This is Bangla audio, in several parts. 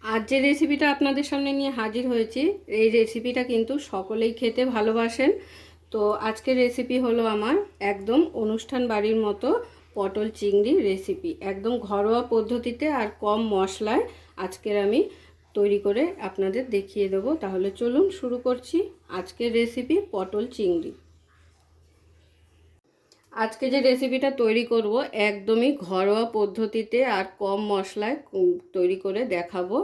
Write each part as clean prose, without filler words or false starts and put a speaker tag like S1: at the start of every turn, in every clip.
S1: আজ যে রেসিপিটা আপনাদের সামনে নিয়ে হাজির হয়েছি, এই রেসিপিটা কিন্তু সকলেই খেতে ভালোবাসেন। তো আজকের রেসিপি হলো আমার একদম অনুষ্ঠান বাড়ির মতো পটল চিংড়ি রেসিপি, একদম ঘরোয়া পদ্ধতিতে আর কম মশলায় আজকের আমি তৈরি করে আপনাদের দেখিয়ে দেবো। তাহলে চলুন শুরু করছি আজকের রেসিপি পটল চিংড়ি। আজকে যে রেসিপিটা তৈরি করব একদমই ঘরোয়া পদ্ধতিতে আর কম মশলায় তৈরি করে দেখাবো।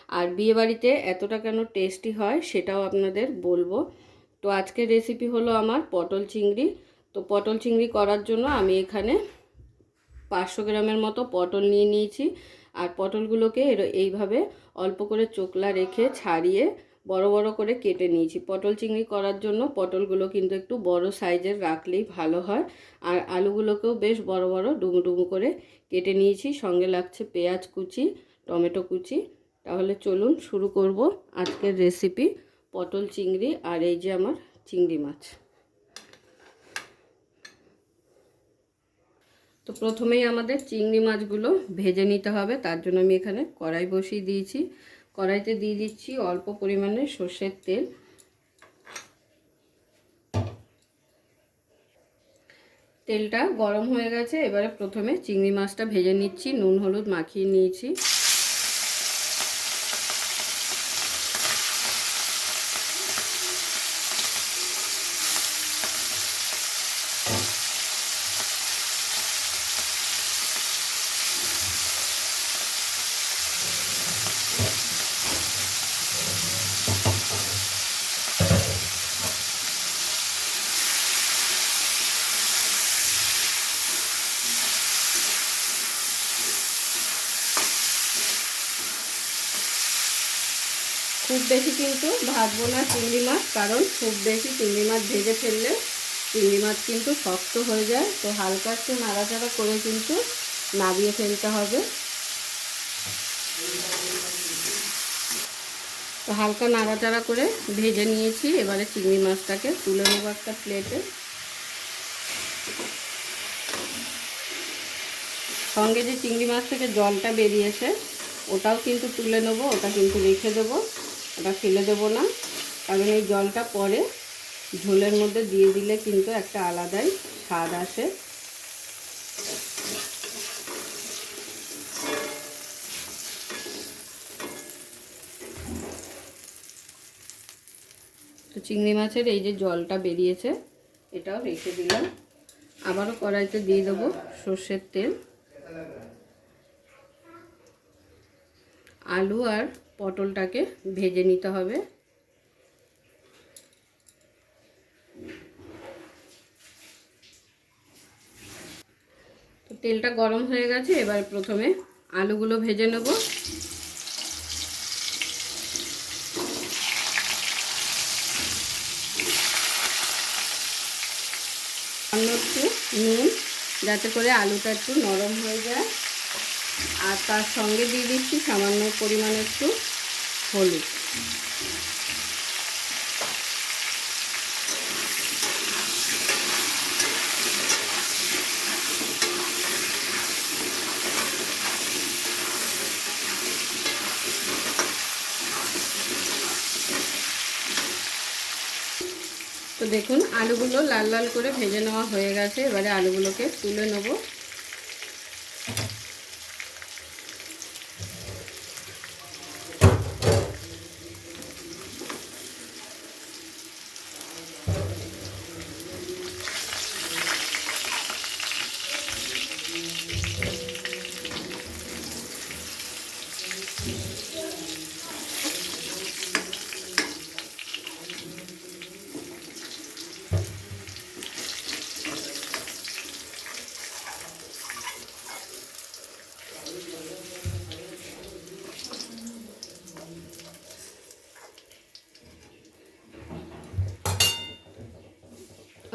S1: আর বিয়েবাড়িতে এতটা কেন টেস্টি হয় সেটাও আপনাদের বলবো। তো আজকের রেসিপি হলো আমার পটল চিংড়ি। তো পটল চিংড়ি করার জন্য আমি এখানে 500 গ্রামের মতো পটল নিয়ে নিয়েছি। আর পটলগুলোকে এইভাবে অল্প করে চোকলা রেখে ছাড়িয়ে বড় বড় করে কেটে নিয়েছি। পটল চিংড়ি করার জন্য পটলগুলো কিন্তু একটু বড় সাইজের রাখলেই ভালো হয়। আর আলুগুলোকেও বেশ বড় বড় ডুমু ডুমু করে কেটে নিয়েছি। সঙ্গে লাগছে পেঁয়াজ কুচি, টমেটো কুচি। তাহলে চলুন শুরু করব আজকের রেসিপি পটল চিংড়ি। আর এই যে আমার চিংড়ি মাছ। তো প্রথমেই আমাদের চিংড়ি মাছগুলো ভেজে নিতে হবে। তার জন্য আমি এখানে কড়াই বসিয়ে দিয়েছি। কড়াইতে দিয়ে দিচ্ছি অল্প পরিমাণে সর্ষের তেল। তেলটা গরম হয়ে গেছে। এবারে প্রথমে চিংড়ি মাছটা ভেজে নিচ্ছি। নুন হলুদ মাখিয়ে নিয়েছি। খুব বেশি কিন্তু ভাজবো না চিংড়ি মাছ, কারণ খুব বেশি চিংড়ি মাছ ভেজে ফেললে চিংড়ি মাছ কিন্তু শক্ত হয়ে যায়। তো হালকা একটু নাড়াচাড়া করে কিন্তু নাড়িয়ে ফেলতে হবে। তো হালকা নাড়াচাড়া করে ভেজে নিয়েছি। এবারে চিংড়ি মাছটাকে তুলে নেবো একটা প্লেটে। সঙ্গে যে চিংড়ি মাছ থেকে জলটা বেরিয়েছে ওটাও কিন্তু তুলে নেবো। ওটা কিন্তু রেখে দেবো, ওটা ফেলে দেবো না। কারণ এই জলটা পরে ঝোলের মধ্যে দিয়ে দিলে কিন্তু একটা আলাদাই স্বাদ আসে। তো চিংড়ি মাছের এই যে জলটা বেরিয়েছে এটাও রেখে দিলাম। আবারও কড়াইতে দিয়ে দেবো সর্ষের তেল। আলু আর পটলটাকে ভেজে নিতে হবে। তো তেলটা গরম হয়ে গেছে। এবার প্রথমে আলুগুলো ভেজে নেব। একটু নুন, যাতে করে আলুটা একটু নরম হয়ে যায়। আর তার সঙ্গে দিয়ে দিচ্ছি সামান্য পরিমাণে একটু হলুদ। তো দেখুন আলুগুলো লাল লাল করে ভেজে নেওয়া হয়ে গেছে। এবারে আলুগুলোকে তুলে নেব।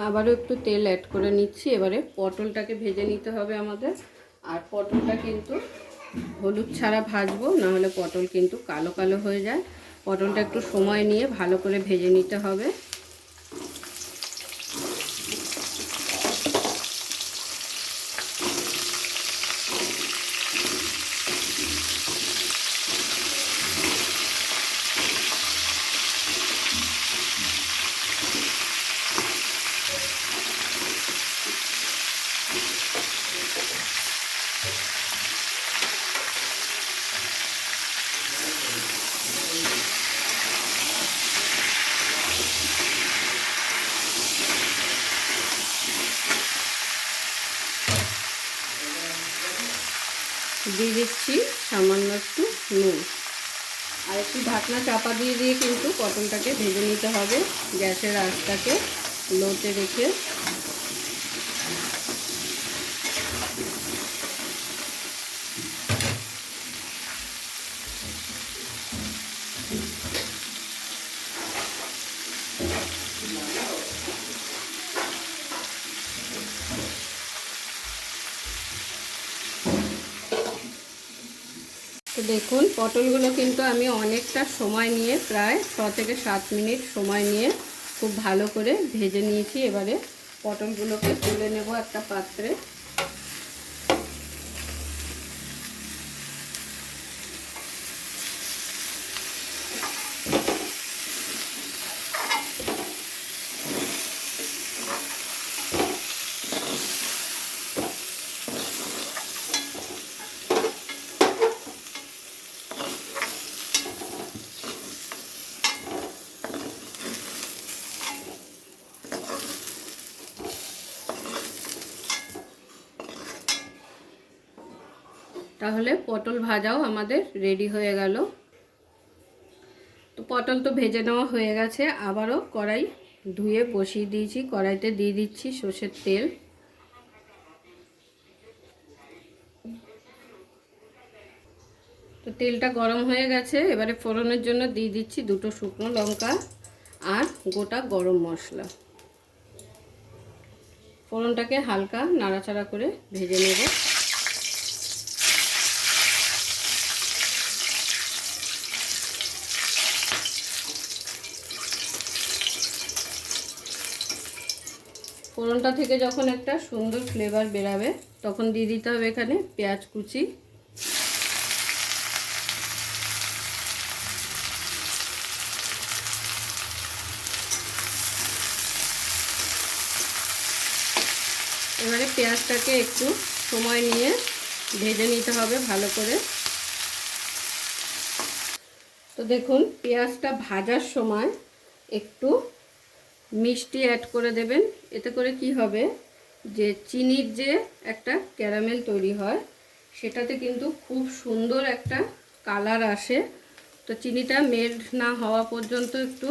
S1: আবারও একটু তেল অ্যাড করে নিচ্ছি। এবারে পটলটাকে ভেজে নিতে হবে আমাদের। আর পটলটা কিন্তু হলুদ ছাড়া ভাজবো, নাহলে পটল কিন্তু কালো কালো হয়ে যায়। পটলটা একটু সময় নিয়ে ভালো করে ভেজে নিতে হবে। দিয়ে দিচ্ছি সামান্য একটু নুন। আর একটু ঢাকনা চাপা দিয়ে কিন্তু পটলটাকে ভেজে নিতে হবে, গ্যাসের আঁচটাকে লোতে রেখে। তো দেখুন পটলগুলো কিন্তু আমি অনেকটা সময় নিয়ে, প্রায় 6 থেকে 7 মিনিট সময় নিয়ে খুব ভালো করে ভেজে নিয়েছি। এবারে পটলগুলোকে তুলে নেব একটা পাত্রে। তাহলে পটল ভাজাও আমাদের রেডি হয়ে গেল। তো পটল তো ভেজে নেওয়া হয়ে গেছে। আবারও কড়াই ধুয়ে বসিয়ে দিয়েছি, কড়াইতে দিয়ে দিচ্ছি সর্ষের তেল। তো তেলটা গরম হয়ে গেছে। এবারে ফোড়নের জন্য দিয়ে দিচ্ছি 2টো শুকনো লঙ্কা আর গোটা গরম মশলা। ফোড়নটাকে হালকা নাড়াচাড়া করে ভেজে নেব। ফোড়নটা থেকে যখন একটা সুন্দর ফ্লেভার বেরাবে তখন দিয়ে দিতে হবে এখানে পেঁয়াজ কুচি। এবারে পেঁয়াজটাকে একটু সময় নিয়ে ভেজে নিতে হবে ভালো করে। তো দেখুন পেঁয়াজটা ভাজার সময় একটু মিষ্টি অ্যাড করে দেবেন। এতে করে কি হবে, যে চিনির যে একটা ক্যারামেল তৈরি হয় সেটাতে কিন্তু খুব সুন্দর একটা কালার আসে। তো চিনিটা মেল্ট না হওয়া পর্যন্ত একটু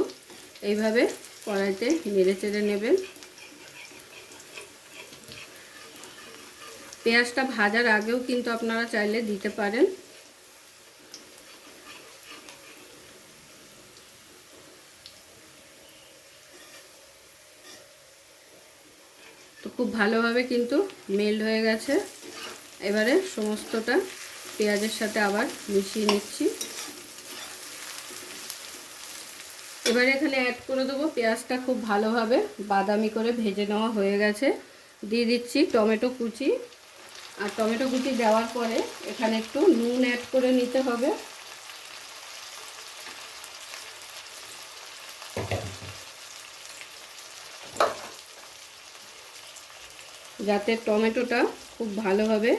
S1: এইভাবে কড়াইতে নেড়ে চেড়ে নেবেন। পেঁয়াজটা ভাজার আগেও কিন্তু আপনারা চাইলে দিতে পারেন। তো খুব ভালোভাবে কিন্তু মেল্ট হয়ে গেছে। এবারে সমস্তটা পেঁয়াজের সাথে আবার মিশিয়ে নিচ্ছি। এবারে এখানে অ্যাড করে দেবো, পেঁয়াজটা খুব ভালোভাবে বাদামি করে ভেজে নেওয়া হয়ে গেছে। দিয়ে দিচ্ছি টমেটো কুচি। আর টমেটো কুচি দেওয়ার পরে এখানে একটু নুন অ্যাড করে নিতে হবে, যাতে টমেটোটা খুব ভালোভাবে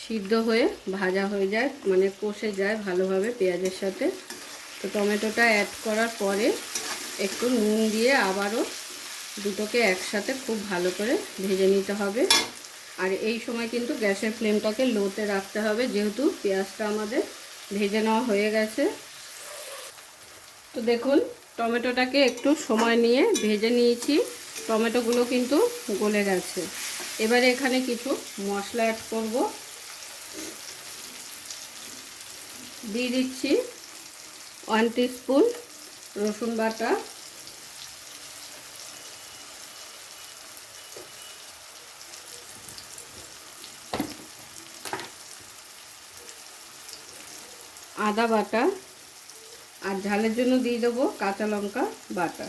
S1: সিদ্ধ হয়ে ভাজা হয়ে যায়, মানে কষে যায় ভালোভাবে পেঁয়াজের সাথে। তো টমেটোটা অ্যাড করার পরে একটু নুন দিয়ে আবারও দুটোকে একসাথে খুব ভালো করে ভেজে নিতে হবে। আর এই সময় কিন্তু গ্যাসের ফ্লেমটাকে লোতে রাখতে হবে, যেহেতু পেঁয়াজটা আমাদের ভেজে নেওয়া হয়ে গেছে। তো দেখুন টমেটোটাকে একটু সময় নিয়ে ভেজে নিয়েছি, টমেটোগুলো কিন্তু গলে গেছে। এবারে এখানে কিছু মশলা অ্যাড করব। দিয়ে দিচ্ছি 1 টিস্পুন রসুন বাটা, আদা বাটা, আর ঝালের জন্য দিয়ে দেবো কাঁচা লঙ্কা বাটা।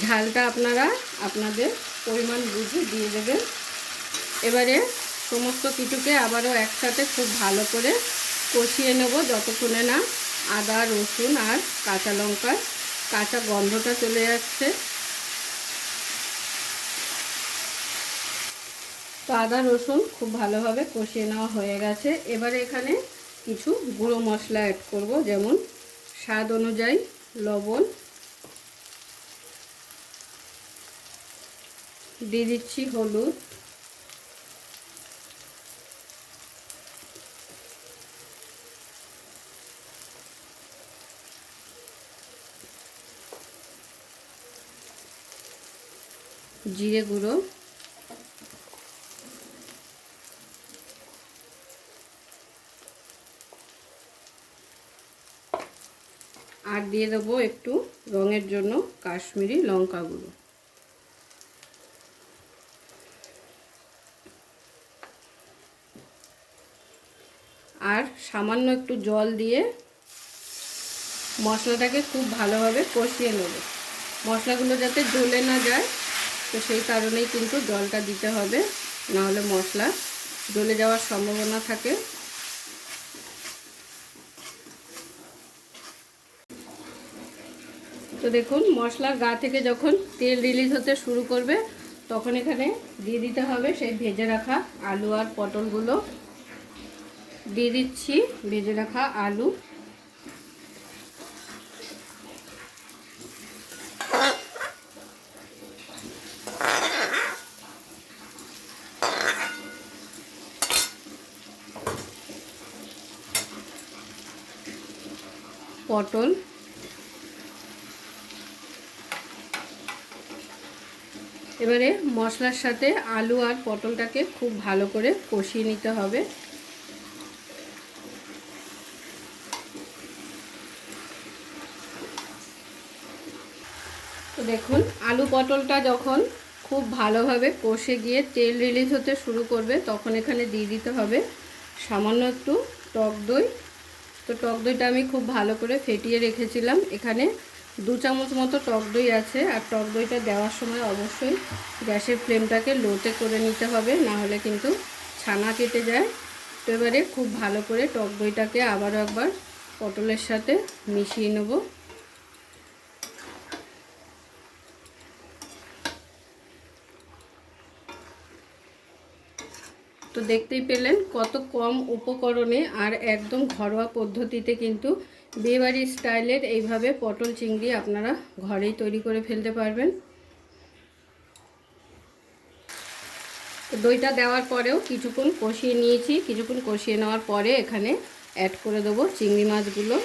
S1: ঝালটা আপনারা আপনাদের পরিমাণ বুঝে দিয়ে দেবেন। এবারে সমস্ত কিছুকে আবারও একসাথে খুব ভালো করে কষিয়ে নেব, যতক্ষণে না আদা রসুন আর কাঁচা লঙ্কার কাঁচা গন্ধটা চলে যাচ্ছে। তো আদা রসুন খুব ভালোভাবে কষিয়ে নেওয়া হয়ে গেছে। এবারে এখানে কিছু গুঁড়ো মশলা অ্যাড করব, যেমন স্বাদ অনুযায়ী লবণ, দিয়ে দিচ্ছি হলুদ, জিরে গুঁড়ো, আর দিয়ে দেবো একটু রঙের জন্য কাশ্মীরি লঙ্কা গুঁড়ো। আর সামান্য একটু জল দিয়ে মশলাটাকে খুব ভালোভাবে কষিয়ে নেব। মশলাগুলো যাতে জ্বলে না যায়, তো সেই কারণেই কিন্তু জলটা দিতে হবে, না হলে মশলা জ্বলে যাওয়ার সম্ভাবনা থাকে। তো দেখুন মশলার গা থেকে যখন তেল রিলিজ হতে শুরু করবে, তখন এখানে দিয়ে দিতে হবে সেই ভেজে রাখা আলু আর পটলগুলো। দিয়ে দিচ্ছি ভেজে রাখা আলু, পটল, এবারে মশলার সাথে আলু আর পটলটাকে খুব ভালো করে কষিয়ে নিতে হবে। তো দেখুন আলু পটলটা যখন খুব ভালোভাবে কষে গিয়ে তেল রিলিজ হতে শুরু করবে, তখন এখানে দিয়ে দিতে হবে সামান্য একটু টক দই। তো টক দইটা আমি খুব ভালো করে ফেটিয়ে রেখেছিলাম, এখানে 2 চামচ মতো টক দই আছে। আর টক দইটা দেওয়ার সময় অবশ্যই গ্যাসের ফ্লেমটাকে লোতে করে নিতে হবে, না হলে কিন্তু ছানা কেটে যায়। তো এবারে খুব ভালো করে টক দইটাকে আবারও একবার পটলের সাথে মিশিয়ে নেব। তো দেখতেই পেলেন কত কম উপকরণে আর একদম ঘরোয়া পদ্ধতিতে কিন্তু বিয়েবাড়ির স্টাইলের এইভাবে পটল চিংড়ি আপনারা ঘরেই তৈরি করে ফেলতে পারবেন। তো দইটা দেওয়ার পরেও কিছুক্ষণ কষিয়ে নিয়েছি। কিছুক্ষণ কষিয়ে নেওয়ার পরে এখানে অ্যাড করে দেবো চিংড়ি মাছগুলো।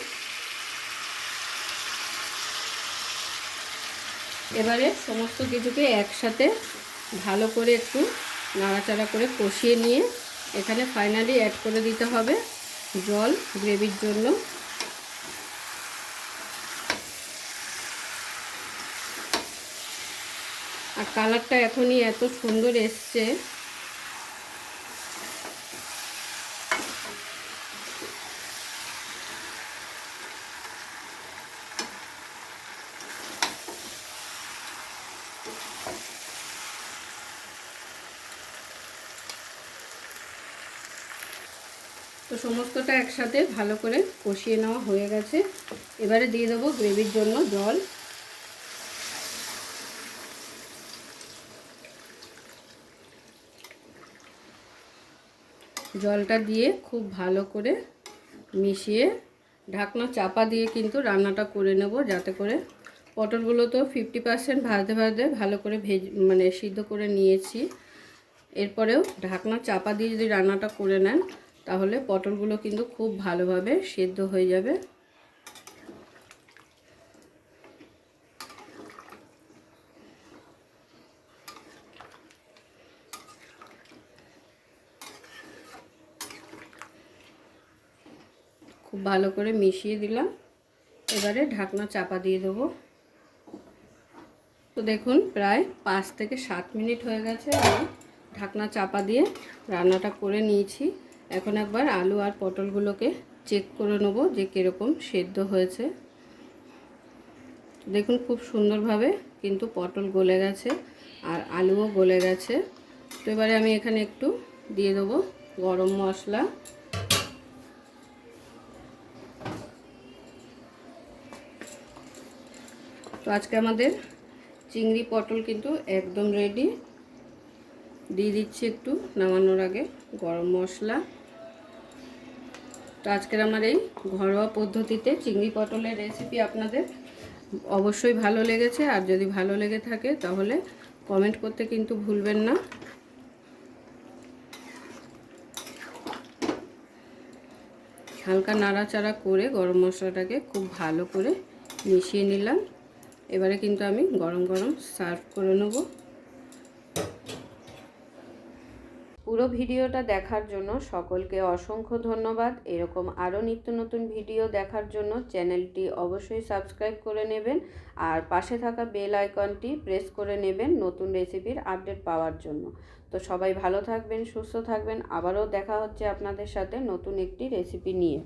S1: এবারে সমস্ত কিছুকে একসাথে ভালো করে একটু নাড়াচাড়া করে কষিয়ে নিয়ে এখানে ফাইনালি অ্যাড করে দিতে হবে জল গ্রেভির জন্য। আর কালারটা এখনই এত সুন্দর এসছে, তো সমস্তটা একসাথে ভালো করে কষিয়ে নেওয়া হয়ে গেছে। এবারে দিয়ে দেবো গ্রেভির জন্য জল। জলটা দিয়ে খুব ভালো করে মিশিয়ে ঢাকনা চাপা দিয়ে কিন্তু রান্নাটা করে নেব, যাতে করে পটলগুলো তো 50% ভাজতে ভাজতে ভালো করে সিদ্ধ করে নিয়েছি। এরপরেও ঢাকনা চাপা দিয়ে যদি রান্নাটা করে নেন, তাহলে পটলগুলো কিন্তু খুব ভালোভাবে সিদ্ধ হয়ে যাবে। খুব ভালো করে মিশিয়ে দিলাম, এবারে ঢাকনা চাপা দিয়ে দেবো। তো দেখুন প্রায় 5 থেকে 7 মিনিট হয়ে গেছে, আমি ঢাকনা চাপা দিয়ে রান্নাটা করে নিয়েছি। এখন একবার আলু আর পটলগুলোকে চেক করে নেব যে কীরকম সেদ্ধ হয়েছে। দেখুন খুব সুন্দরভাবে কিন্তু পটল গলে গেছে আর আলুও গলে গেছে। তো এবারে আমি এখানে একটু দিয়ে দেবো গরম মশলা। তো আজকে আমাদের চিংড়ি পটল কিন্তু একদম রেডি। দিয়ে দিচ্ছি একটু নামানোর আগে গরম মশলা। তো আজকের আমার এই ঘরোয়া পদ্ধতিতে চিংড়ি পটলের রেসিপি আপনাদের অবশ্যই ভালো লেগেছে, আর যদি ভালো লেগে থাকে তাহলে কমেন্ট করতে কিন্তু ভুলবেন না। হালকা নাড়াচাড়া করে গরম মশলাটাকে খুব ভালো করে মিশিয়ে নিলাম। এবারে কিন্তু আমি গরম গরম সার্ভ করে নেব। পুরো ভিডিওটা দেখার জন্য সকলকে অসংখ্য ধন্যবাদ। এরকম আরও নিত্য নতুন ভিডিও দেখার জন্য চ্যানেলটি অবশ্যই সাবস্ক্রাইব করে নেবেন আর পাশে থাকা বেল আইকনটি প্রেস করে নেবেন নতুন রেসিপির আপডেট পাওয়ার জন্য। তো সবাই ভালো থাকবেন, সুস্থ থাকবেন। আবারও দেখা হচ্ছে আপনাদের সাথে নতুন একটি রেসিপি নিয়ে।